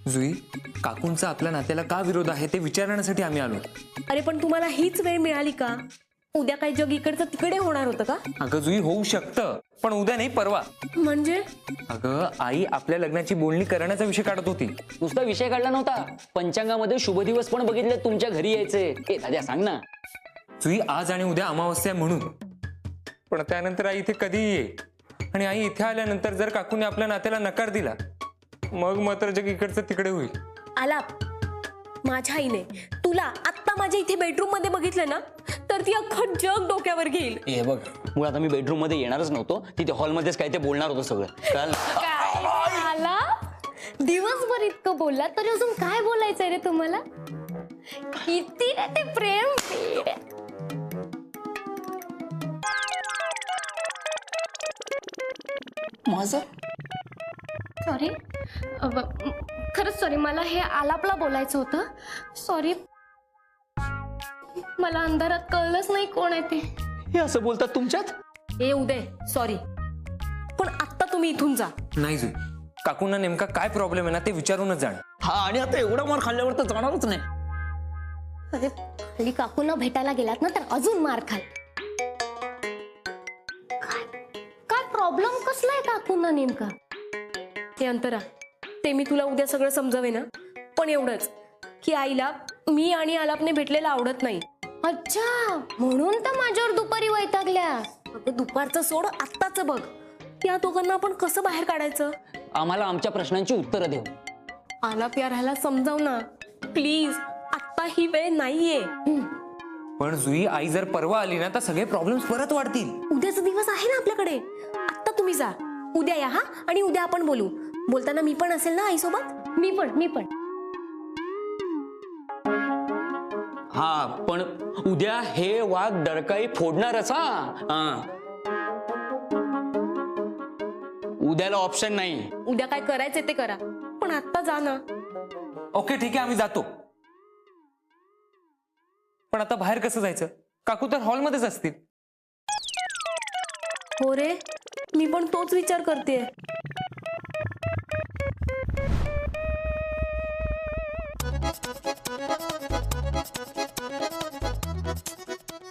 जुई, काकूंचा आपल्या नात्याला का विरोध आहे ते विचारण्यासाठी आम्ही आलो. अरे पण तुम्हाला हीच वेळ मिळाली का? उद्या काय जग इकडचं तिकडे होणार होतं का? अगं जुई, होऊ शकतं, पण उद्या नाही, परवा. म्हणजे अगं आई आपल्या लग्नाची बोलणी करण्याचा विषय काढत होती. नुसता विषय काढला नव्हता, पंचांगामध्ये शुभ दिवस पण बघितले तुमच्या घरी यायचे. ए दाद्या सांग ना. जुई, आज आणि उद्या अमावस्या आहे म्हणून, पण त्यानंतर आई इथे कधीही ये. आणि आई इथे आल्यानंतर जर काकूने आपल्या नात्याला नकार दिला, मग मात्र जग इकडचं तिकडे होईल. आलाप, माझ्या आईने तुला आत्ता माझ्या इथे बेडरूम मध्ये बघितलं ना, तर ती अख्खं जग डोक्यावर घेईल. हे बघ, मुळात आम्ही बेडरूम मध्ये येणारच नव्हतो, तिथे हॉलमध्येच काय ते बोलणार होतं सगळं. काय आला दिवसभर इतकं बोलला तरी अजून काय बोलायचंय रे तुम्हाला? किती रे ते प्रेम पेड. माझं सॉरी, खरंच सॉरी, मला हे आलापला बोलायचं होतं. सॉरी, मला अंधारात कळलंच नाही कोण आहे ते. हे असं बोलतात तुमच्यात? ए उदय, सॉरी, पण आत्ता तुम्ही इथून जा. नाही जुई, काकूंना नेमका काय प्रॉब्लेम आहे ना ते विचारूनच जाण. हा, आणि आता एवढा मार खाल्ल्यावर तर जाणारच नाही. अरे खाली काकूंना भेटायला गेलात ना तर अजून मार खाल. काय प्रॉब्लेम कसलाय काकूंना नेमका? हे अंतरा, ते मी तुला उद्या सगळं समजावे ना, पण एवढंच की आईला मी आणि आलापने भेटलेलं आवडत नाही. अच्छा, म्हणून तर माझ्यावर दुपारी वैतागल्या. अगं दुपारचं सोड, आत्ताचं बघ. या दोघांना आपण कसं बाहेर काढायचं? आम्हाला आमच्या प्रश्नांची उत्तरं देऊ. आलाप या राहायला समजाव ना प्लीज, आत्ता ही वेळ नाहीये. पण जुई, आई जर परवा आली ना तर सगळे प्रॉब्लेम्स परत वाढतील. उद्याचा दिवस आहे ना आपल्याकडे. आत्ता तुम्ही जा, उद्या या. हा, आणि उद्या आपण बोलू. बोलताना मी पण असेल ना आईसोबत? मी पण हा, पण उद्या हे वाघ डरकाळी फोडणारच. हा, उद्याला ऑप्शन नाही. उद्या काय करायचंय ते करा, पण आत्ता जा ना. ओके ठीक आहे, आम्ही जातो. पण आता बाहेर कसं जायचं? काकू तर हॉलमध्येच असतील. हो रे, मी पण तोच विचार करते.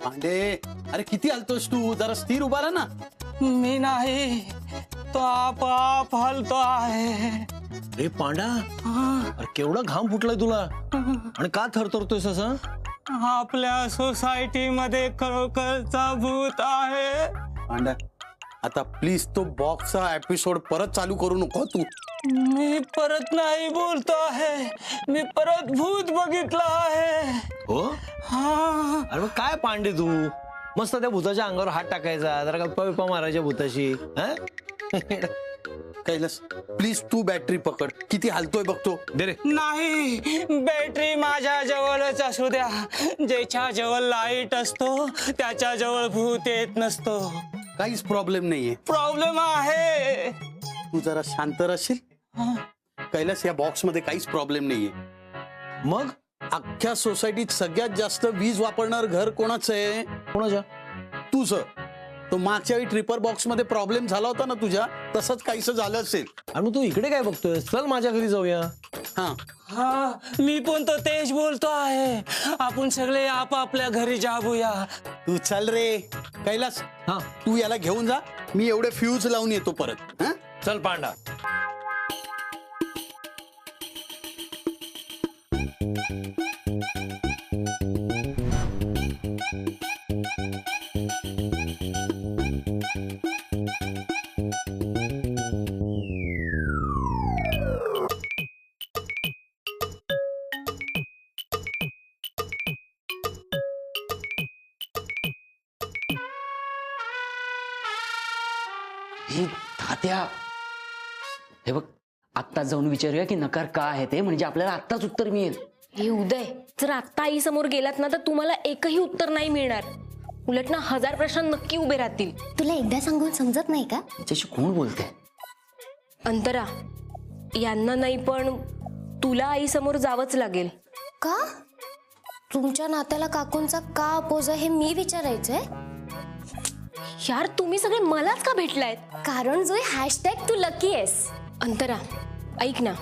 पांडे, अरे किती हलतोस तू? जरा स्थिर उभा राहा ना. मी नाही, तो आप हलतो आहे. रे पांडा, अरे केवढा घाम फुटलाय तुला आणि का थरथरतोयस असं? आपल्या सोसायटी मध्ये खरोखरचा भूत आहे. पांडा, आता प्लीज तो बॉक्सचा एपिसोड परत चालू करू नको तू. मी परत नाही बोलतो आहे, मी परत भूत बघितलं आहे. हो? हा, अरे मग काय पांडे तू, मस्त त्या भूताच्या अंगावर हात टाकायचा, जरा गप्पा बिप्पा मारायच्या भूताशी. कैलास, प्लीज तू बॅटरी पकड. किती हलतोय बघतो. दे रे. नाही, बॅटरी माझ्या जवळच असू द्या. ज्याच्या जवळ लाईट असतो त्याच्या जवळ भूत येत नसतो. काहीच प्रॉब्लेम नाहीये. प्रॉब्लेम आहे. तू जरा शांत राहशील? कैलास, या बॉक्स मध्ये काहीच प्रॉब्लेम नाहीये. मग अख्ख्या सोसायटीत सगळ्यात जास्त वीज वापरणार घर कोणाचं आहे? कोणाच्या? तुझं. तो मागच्या वेळी ट्रिपर बॉक्स मध्ये प्रॉब्लेम झाला होता ना तुझ्या, तसंच काहीच झालं असेल. अरे मग तू इकडे काय बघतोय? चल माझ्या घरी जाऊया. हा, हा, मी पण तो तेच बोलतो आहे. आपण सगळे आपापल्या घरी जाऊया. तू चल रे. कैलास, हा, तू याला घेऊन जा. मी एवढे फ्यूज लावून येतो परत. हा, चल पांडा. ही तात्या, हे बघ, आत्ताच जाऊन विचारूया की नकार का आहे ते, म्हणजे आपल्याला आत्ताच उत्तर मिळेल. हे उदय, जर आत्ता आई समोर गेलात ना तर तुम्हाला एकही उत्तर नाही मिळणार. उलट ना 1000 प्रश्न नक्की उभे राहतील. तुला एकदा सांगून समजत नाही का? त्याच्याशी कोण बोलते? अंतरा, यांना नाही पण तुला आई समोर जावंच लागेल. का? तुमच्या नात्याला काकूंचा का अपोज आहे हे मी विचारायचंय. यार, तुम्ही सगळे मलाच का भेटलायत? कारण जो #तू लकी आहेस. अंतरा, ऐक ना,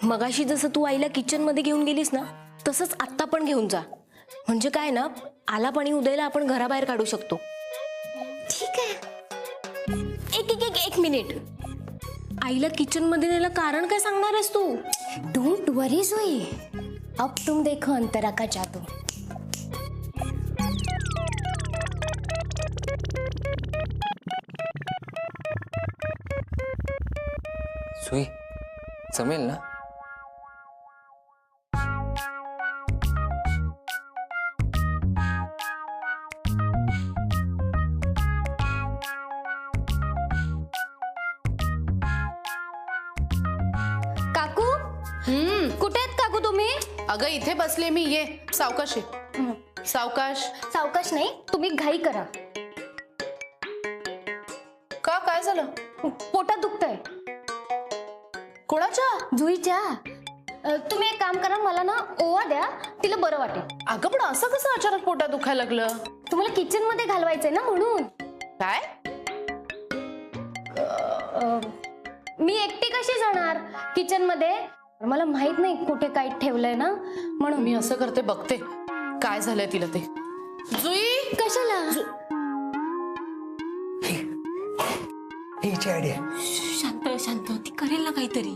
मगाशी जसं तू आईला किचन मध्ये घेऊन गेलीस ना, तसंच आत्ता पण घेऊन जा. म्हणजे काय ना, आलाप आणि उदयला आपण घराबाहेर काढू शकतो. ठीक आहे. एक मिनिट. आईला किचन मध्ये नेलं कारण काय सांगणार आहेस तू? डोंट वरी जुई, अब तुम देखो अंतरा का जादू. सुई जमेल ना? काकू, कुठे आहेत काकू तुम्ही? अगं इथे बसले मी, ये सावकाश ये. सावकाश. सावकाश नाही, तुम्ही घाई करा. का काय झालं? पोटात दुखतंय. कोणाच्या? जुईच्या. तुम्ही एक काम करा, मला ना ओवा द्या, तिला बरं वाटेल. अगं पण असं कसं अचानक पोटात दुखायला लागलं? तुम्हाला किचन मध्ये घालवायचंय ना म्हणून. काय? मी एकटी कशी जाणार किचन मध्ये? मला माहित नाही कुठे काय ठेवलंय ना, म्हणून. मी असं करते, बघते काय झालंय तिला ते. जुई, कशाला? हिची आयडिया. शांत शांत, ती करेल ना काहीतरी.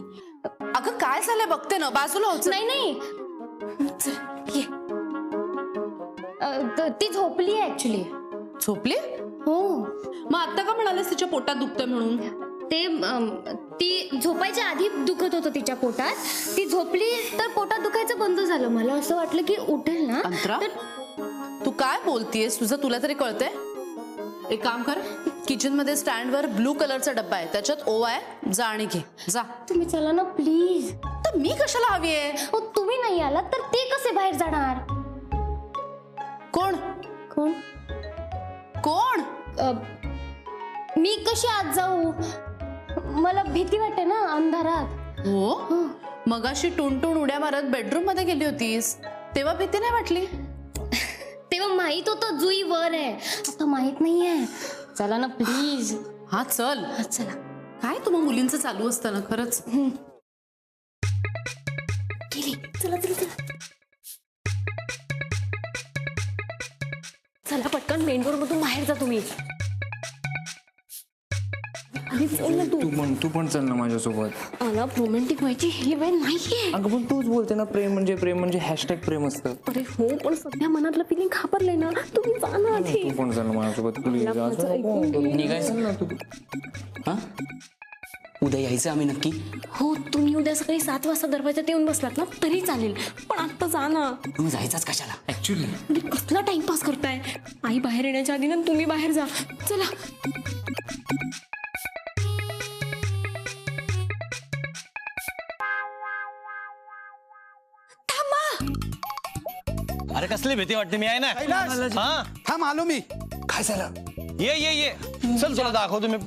अगं काय झालंय बघते ना, बाजूला हो. नाही नाही, ये. ती झोपली आहे ऍक्च्युली. झोपली? हो. मग आता का म्हणालेस तिच्या पोटात दुखतंय म्हणून? ती झोपायच्या आधी दुखत होतं तिच्या पोटात. ती झोपली तर पोटात दुखायचं बंद झालं. मला असं वाटलं की उठेल ना. अंतरा, तर तू काय बोलतीयस? तुला तरी कळतंय? एक काम कर, किचन मध्ये स्टँडवर ब्लू कलरचा डब्बा आहे, त्याच्यात ओवा आहे, जा आणि घे जा. तुम्ही चला ना प्लीज. तर मी कशाला हवी आहे? तुम्ही नाही आलात तर ते कसे बाहेर जाणार? कोण कोण? कोण? मी कशी आत जाऊ? मला भीती वाटते ना अंधारात. हो, मगाशी टुनटुन उड्या मारत बेडरूम मध्ये गेली होतीस, तेव्हा भीती नाही वाटली? तेव्हा माहित होतं जुई वर आहे, आता माहित नाहीये. चला ना प्लीज. हा चल. चला. काय तुम्हा मुलींचं चालू असतं ना खरंच. गेली. चला चला चला. चला पटकन मेन डोर मधून बाहेर जा तुम्ही. तू पण चल ना माझ्यासोबत. आलाप रोमॅन्टिक व्हायची ही वेळ नाहीये. अगं पण तूच बोलते ना, प्रेम म्हणजे हॅशटॅग प्रेम असतं. अरे हो, पण सध्या मनातलं फिलिंग घाबरलंय ना. तुम्ही जा ना आधी. तू पण चल ना माझ्यासोबत प्लीज. मला माझं ऐकून घे. निघायचं ना तू. हा? उद्या यायचं आम्ही नक्की? हो, तुम्ही उद्या सकाळी 7 वाजता दरवाजात येऊन बसलात ना तरी चालेल, पण आता जा ना. मग जायचंच कशाला? ऍक्च्युली म्हणजे कसला टाइमपास करताय? आई बाहेर येण्याच्या आधी ना तुम्ही बाहेर जा. चला. अरे कसली भीती वाटते, मी आहे ना. कैलास! हा, थांब, आलो मी. काय झालं? ये चल, तुला दाखवतो मी.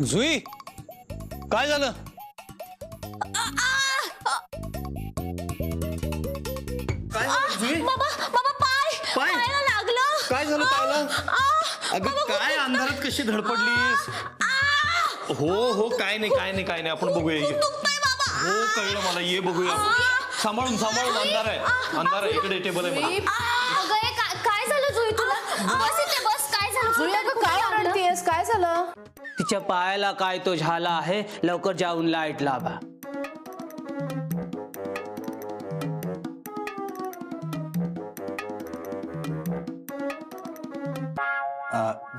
जुई, काय झालं? काय झालं जुई? बाबा पाय पाय? पायाला लागलं. काय झालं पायाला? अगं काय अंधारात कशी धडपडलीस? हो काय नाही आपण बघूया. ये. हो कळलं मला, ये बघूया. सांभाळून अंधार आहे इकडे, टेबल आहे मला. अगं काय झालं जुई तुला? बस इथे बस. काय झालं? जुई, अगं काय ओरडतेस? काय झालं? तिच्या पायाला काय तो झाला आहे, लवकर जाऊन लाईट लावा.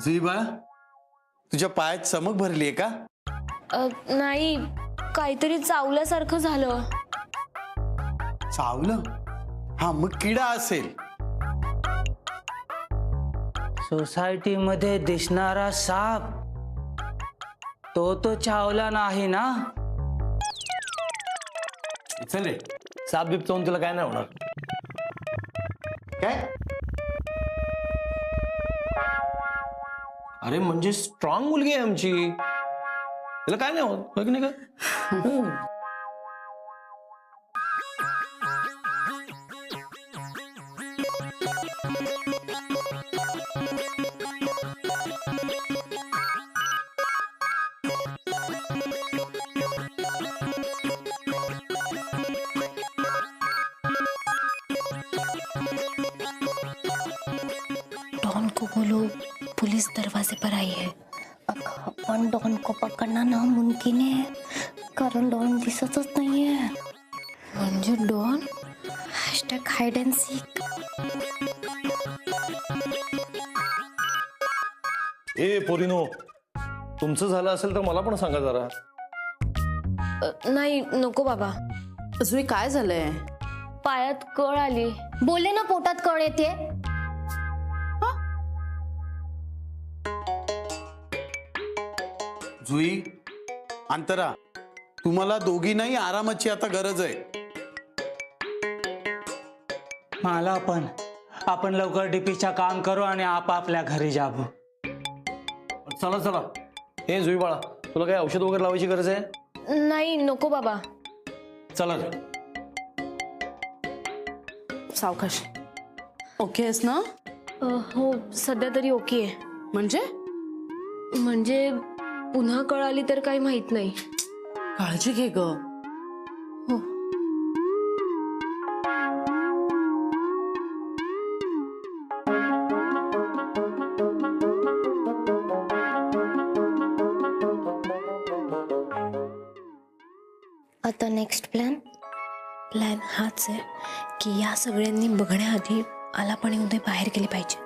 जुई बाळा, तुझ्या पायात चमक भरली आहे का? नाही, काहीतरी चावल्यासारखं झालं. चावलं? हा, मग किडा असेल. सोसायटी मध्ये दिसणारा साप, तो चावला नाही ना? चल रे, साप बीप चावून तुला काय नाही होणार. काय? अरे म्हणजे स्ट्रॉंग मुलगी आहे आमची, तिला काय नाही होत, बघ नाही का? डॉन को बोलो पुलिस दरवाजे पर आई है. अपन डॉन को पकडणं नामुमकिन आहे कारण डॉन दिसतच नाहीये. म्हणजे डॉन #हाइड अँड सीक. ए पोरीनो, तुमचं झालं असेल तर मला पण सांगा जरा. नाही नको बाबा. जुई काय झालंय? पायात कळ आली. बोलले ना पोटात कळ येते. जुई, अंतरा, तुम्हाला दोघींनाही आरामाची आता गरज आहे. मला पण. आपण लवकर डीपीच्या काम करू आणि आपापल्या घरी जाऊ. चला चला. हे जुई बाळा, तुला काही औषध वगैरे लावायची गरज आहे? नाही नको बाबा. चला. सावकाश. ओके आहेस ना? हो सध्या तरी ओके आहे. म्हणजे पुन्हा कळ आली तर काही माहित नाही. काळजी घे ग. हो. आता नेक्स्ट प्लॅन हाच आहे की या सगळ्यांनी बघण्याआधी आलाप आणि उदय बाहेर गेले पाहिजे.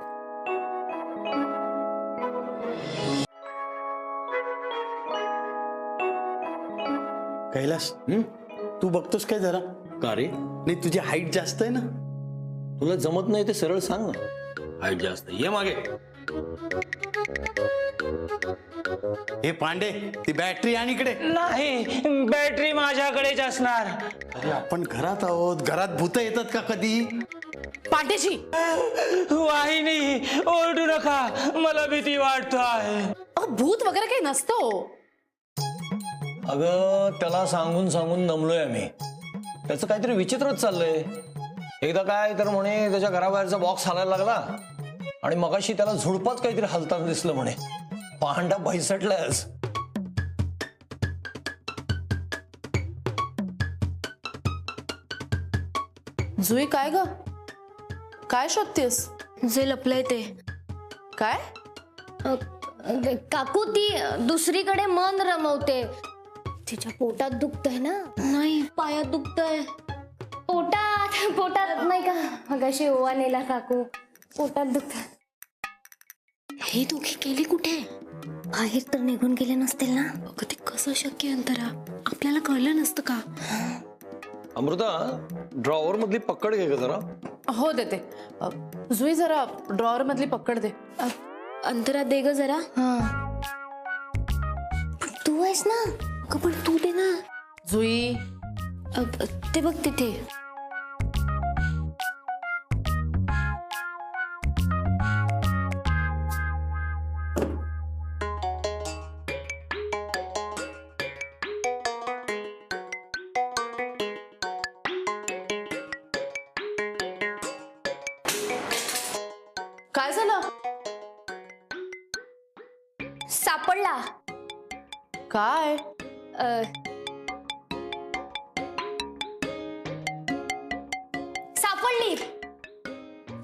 कैलास, तू बघतोस काय जरा? का रे? नाही, तुझी हाईट जास्त आहे ना. तुला जमत नाही ते सरळ सांग ना. हाईट जास्त. ये मागे. हे पांडे, ती बॅटरी आणि इकडे. नाही, बॅटरी माझ्याकडेच असणार. अरे आपण घरात आहोत, घरात भूत येतात का कधी? पांडेजी. वाहिनी, ओरडू नका, मला भीती वाटतो आहे. भूत वगैरे काही नसतं. अगं त्याला सांगून सांगून दमलोय आम्ही. त्याचं काहीतरी विचित्रच चाललंय. एकदा काय तर म्हणे त्याच्या घराबाहेरचा बॉक्स हालायला लागला आणि मगाशी त्याला झुडपात काहीतरी हलताना दिसलं म्हणे. पांडा भैसटलायस. जुई काय ग? काय शोधतेस? जे लपलंय ते. काय? काकू ती दुसरीकडे मन रमवते. तिच्या पोटात दुखतंय ना. नाही पायात दुखतंय. पोटात नाही का मगाशी ओवा नेला काकू. पोटात दुखत. हे दोघे गेले कुठे? बाहेर तर निघून गेले नसतील ना. अगं ते कसं शक्य अंतरा? आपल्याला कळलं नसतं का? अमृता, ड्रॉवर मधली पकड घे का जरा. हो देते. जुई जरा ड्रॉवर मधली पकड दे. अंतरा दे ग जरा. तू आहेस ना. पण तू दे ना. जुई. ते बघ तिथे. काय झालं? सापडला. काय? सापडली.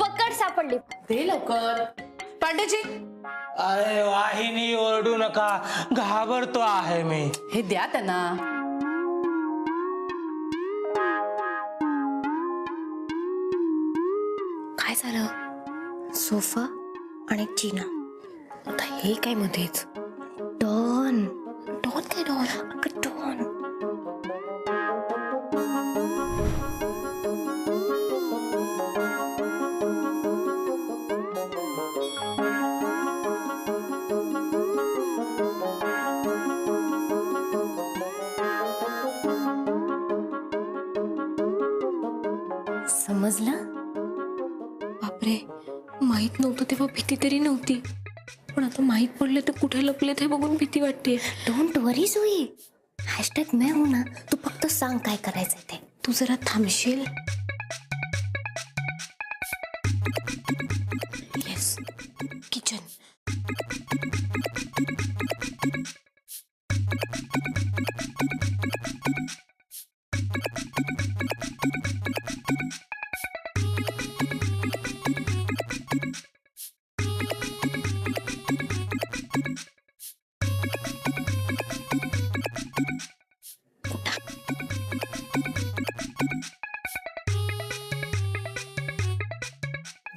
पकड सापडली. दे लवकर. पांडेजी. अरे वाहिनी, ओरडू नका, घाबरतो आहे मी. हे द्या त्यांना. काय झालं? सोफा आणि चीना. आता हे काय मध्येच? डॉन. डॉन काय डॉन? अगं डॉन. समजलं? बापरे, माहित नव्हतं तेव्हा भीती तरी नव्हती, पण आता माहित पडले तर कुठे लपलेत हे बघून भीती वाटते. डोंट वरी जुई. #मैं हूं ना. तू फक्त सांग काय करायचंय ते. तू जरा थांबशील?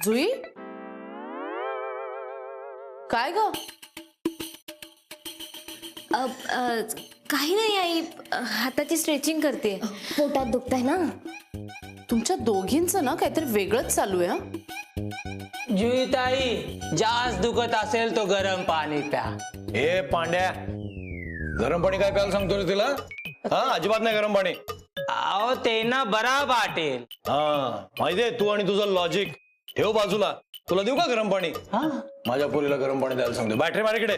जुई काय ग? काही नाही आई, हाताची स्ट्रेचिंग करते. पोटात दुखतंय ना. तुमच्या दोघींचं ना काहीतरी वेगळंच चालू आहे. जुईताई, जास्त दुखत असेल तो गरम पाणी प्या. ए पांड्या, गरम पाणी काय प्यायला सांगतो रे तिला? हा, अजिबात नाही गरम पाणी. अहो ते ना बरा वाटेल. हा माहितीये, तू आणि तुझं लॉजिक ठेव बाजूला. तुला देऊ का गरम पाणी? माझ्या पोरीला गरम पाणी द्यायला सांगतो. बॅटरी माझ्याकडे.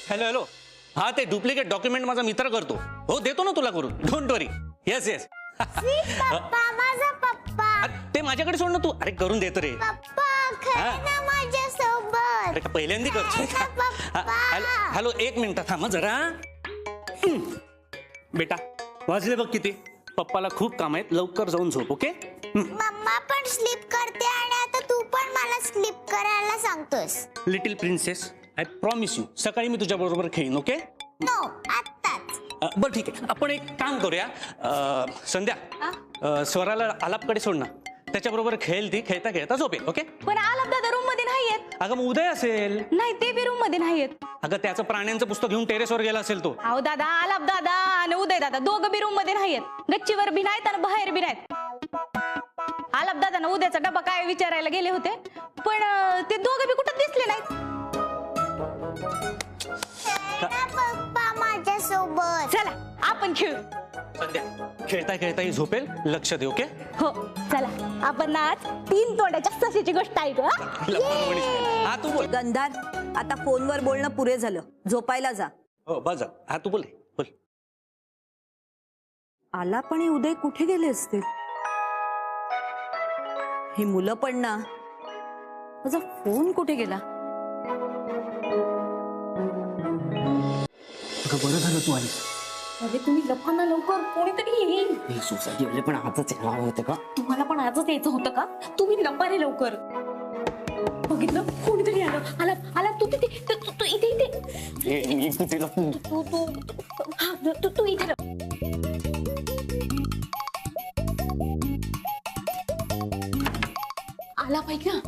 हॅलो हॅलो, हा ते डुप्लिकेट डॉक्युमेंट माझा मित्र करतो. हो देतो ना तुला करून, डोंट वरी. Yes yes. माझा पप्पा. ते माझ्याकडे सोड ना तू. अरे करून देतो रे. माझ्यासोबत. अरे का पहिल्यांदा करतोय का? हॅलो, एक मिनिट थांब जरा. बेटा वाजले बघ किती. पप्पाला खूप काम आहेत, लवकर जाऊन झोप. ओके. मम्मा पण स्लीप करते आणि आता तू पण मला स्लीप करायला सांगतोस. Little princess, I promise you, सकाळी मी तुझ्या बरोबर खेळीन. ओके. नो, आत्ताच. बरं ठीक आहे, आपण एक काम करूया. संध्या स्वराला आलापकडे सोड ना, त्याच्याबरोबर खेळेल ती. खेळता खेळता झोपेल. ओके. पण आलाप दादा रूम मध्ये नाहीयेत. अगं मग उदय असेल. नाही, ते बी रूम मध्ये नाहीयेत. अगं त्याचं प्राण्यांचं पुस्तक घेऊन टेरेसवर गेला असेल तो. अहो दादा, आलाप दादा आणि उदय दादा दोघं बी रूम मध्ये नाहीयेत. गच्चीवर बी नाहीत आणि बाहेर बी नाहीत. आलाप दादा ना उद्याचा डबा काय विचारायला गेले होते, पण ते दोघं बी कुठं दिसले नाहीत. पप्पा माझ्यासोबत. चला आपण खेळू. संध्या खेळता खेळताही झोपेल. लक्ष दे. ओके. हो चला, आपण ना आज 3 तोंडाच्या सशीची गोष्ट ऐकू. हा तू बोल. गंधार, आता फोनवर बोलणं पुरे झालं, झोपायला जा. हो बस जा. हा तू बोल बोल. आलाप आणि उदय कुठे गेले असतील? ही मुलं पण ना. माझा फोन कुठे गेला? बरं झालं तू आली. अरे तुम्ही लपा ना लवकर, कोणीतरी येईल. सोसायटी पण आजच यावं होतं का? तुम्हाला पण आजच यायचं होतं का? तुम्ही लपा रे लवकर. बघितलं, कोणीतरी आलं. आलाप आलाप, तू तिथे, तू इथे इथे. तू इथे लप. आलाप ऐक ना.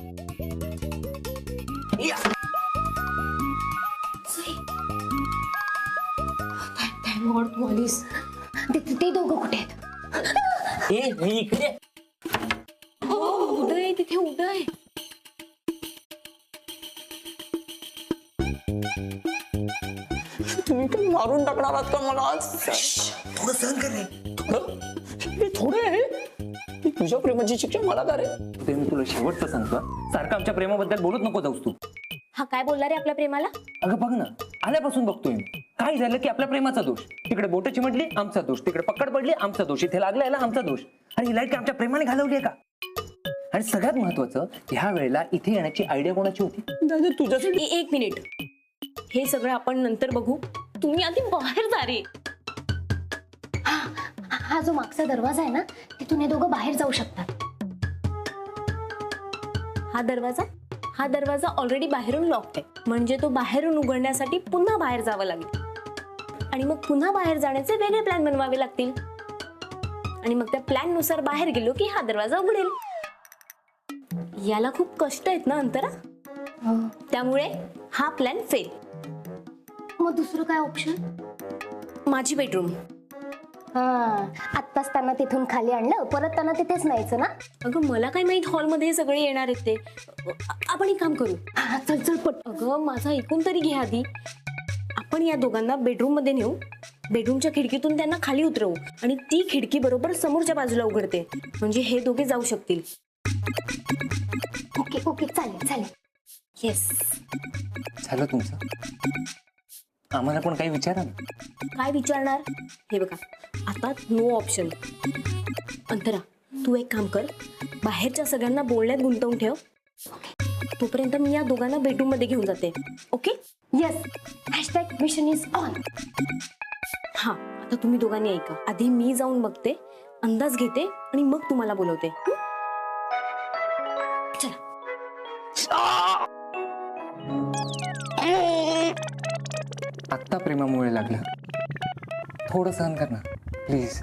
थँक तू आलीस. ते दोघं कुठे आहेत? इकडे उदय, तिथे उदय. तुम्ही मारून टाकणार आहात का मला आज? थोडं सहन कर रे. थोडे आहे. तुझ्या प्रेमाची शिक्षा मला का रे? ते मी तुला शेवटचं सांगतो, सारखं आमच्या प्रेमाबद्दल बोलत नको जाऊस तू. हा काय बोलला रे आपल्या प्रेमाला? अगं बघ ना, आल्यापासून बघतोय मी. काय झालं की आपल्या प्रेमाचा दोष. तिकडे बोट चिमटली आमचा दोष, तिकडे पकड पडली आमचा दोष, इथे लागला याला आमचा दोष. आणि ही लाईट काय आमच्या प्रेमाने घालवली आहे का? आणि सगळ्यात महत्वाचं, ह्या वेळेला इथे येण्याची आयडिया कोणाची होती? दादा तुझ्यासाठी. एक मिनिट, हे सगळं आपण नंतर बघू. तुम्ही आधी बाहेर जा रे. हा जो मागचा दरवाजा आहे ना, तिथून हे दोघं बाहेर जाऊ शकतात. हा दरवाजा ऑलरेडी बाहेरून लॉक आहे. म्हणजे तो बाहेरून उघडण्यासाठी पुन्हा बाहेर जावं लागेल. आणि मग पुन्हा बाहेर जाण्याचे वेगळे प्लॅन बनवावे लागतील. आणि मग त्या प्लॅन नुसार बाहेर गेलो की हा दरवाजा उघडेल. याला खूप कष्ट आहेत ना अंतरा, त्यामुळे हा प्लॅन फेल. मग दुसरं काय ऑप्शन? माझी बेडरूम. आत्ताच त्यांना तिथून खाली आणलं, परत त्यांना तिथेच न्यायचं ना? अगं मला काय माहित हॉलमध्ये हे सगळे येणार आहेत ते. आपण एक काम करू. हा, चल चल पट. अगं माझा ऐकून तरी घे आधी. आपण या दोघांना बेडरूम मध्ये नेऊ, बेडरूमच्या खिडकीतून त्यांना खाली उतरवू आणि ती खिडकी बरोबर समोरच्या बाजूला उघडते, म्हणजे हे दोघे जाऊ शकतील. ओके ओके, चालेल चालेल. येस. झालं तुमचं? आम्हाला पण काही विचारा ना. काय विचारणार? हे बघा, आता नो ऑप्शन. अंतरा तू एक काम कर, बाहेरच्या सगळ्यांना बोलण्यात गुंतवून ठेव. तोपर्यंत मी या दोघांना बेडरूम मध्ये घेऊन जाते. Okay? Yes. #Mission is on. हा, आता तुम्ही दोघांनी ऐका. आधी मी जाऊन बघते, अंदाज घेते आणि मग तुम्हाला बोलवते. चला. आत्ता प्रेमामुळे लागलं, थोडं सहन कर ना प्लीज.